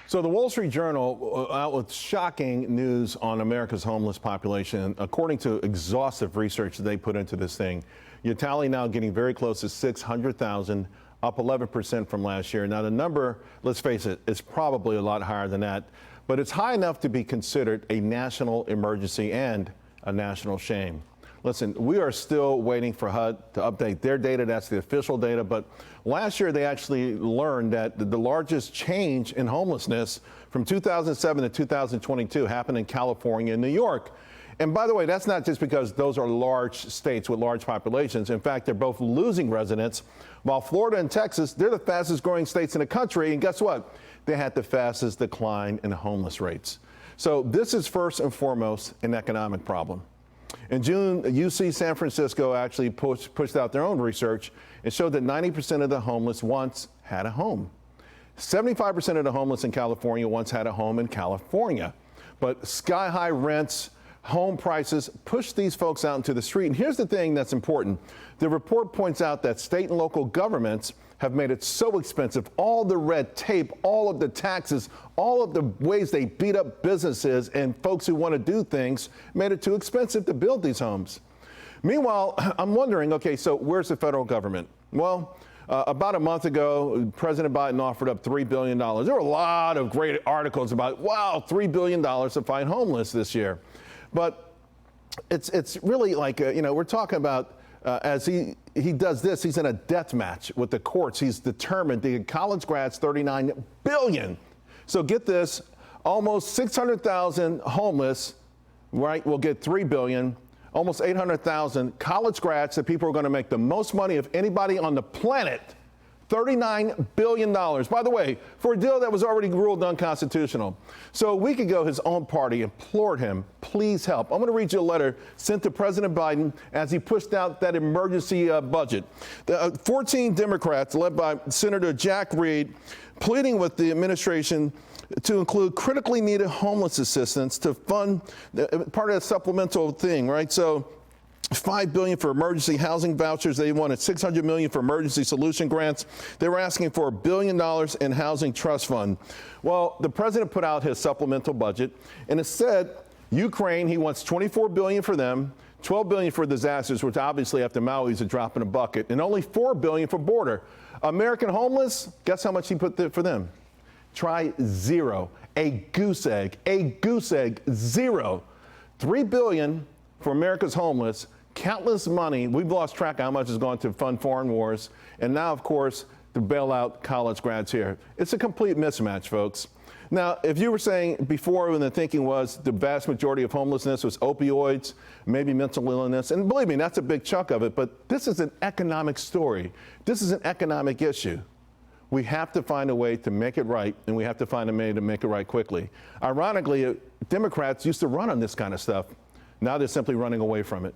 So the Wall Street Journal out with shocking news on America's homeless population. According to exhaustive research they put into this thing, your tally now getting very close to 600,000, up 11% from last year. Now the number, let's face it, is probably a lot higher than that, but it's high enough to be considered a national emergency and a national shame. Listen, we are still waiting for HUD to update their data. That's the official data. But last year, they actually learned that the largest change in homelessness from 2007 to 2022 happened in California and New York. And by the way, that's not just because those are large states with large populations. In fact, they're both losing residents, while Florida and Texas, they're the fastest growing states in the country. And guess what? They had the fastest decline in homeless rates. So this is first and foremost an economic problem. In June, UC San Francisco actually pushed out their own research and showed that 90% of the homeless once had a home. 75% of the homeless in California once had a home in California. But sky-high rents, home prices push these folks out into the street. And here's the thing that's important. The report points out that state and local governments have made it so expensive. All the red tape, all of the taxes, all of the ways they beat up businesses and folks who want to do things made it too expensive to build these homes. Meanwhile, I'm wondering, okay, so where's the federal government? Well, about a month ago, President Biden offered up $3 billion. There were a lot of great articles about, wow, $3 billion to fight homeless this year. But it's really like, we're talking about as he does this, he's in a death match with the courts. He's determined to get college grads $39 billion. So get this, almost 600,000 homeless, right, will get $3 billion. Almost 800,000 college grads, the people who are going to make the most money of anybody on the planet. $39 billion. By the way, for a deal that was already ruled unconstitutional. So a week ago, his own party implored him, please help. I'm going to read you a letter sent to President Biden as he pushed out that emergency budget. 14 Democrats, led by Senator Jack Reed, pleading with the administration to include critically needed homeless assistance to fund part of the supplemental thing, right? So $5 billion for emergency housing vouchers. They wanted $600 million for emergency solution grants. They were asking for $1 billion in housing trust fund. Well, the president put out his supplemental budget, and it said Ukraine, he wants $24 billion for them, $12 billion for disasters, which obviously after Maui is a drop in a bucket, and only $4 billion for border. American homeless, guess how much he put for them? Try zero. A goose egg, zero. $3 billion for America's homeless. Countless money. We've lost track of how much has gone to fund foreign wars. And now, of course, to bail out college grads here. It's a complete mismatch, folks. Now, if you were saying before when the thinking was the vast majority of homelessness was opioids, maybe mental illness, and believe me, that's a big chunk of it, but this is an economic story. This is an economic issue. We have to find a way to make it right, and we have to find a way to make it right quickly. Ironically, Democrats used to run on this kind of stuff. Now they're simply running away from it.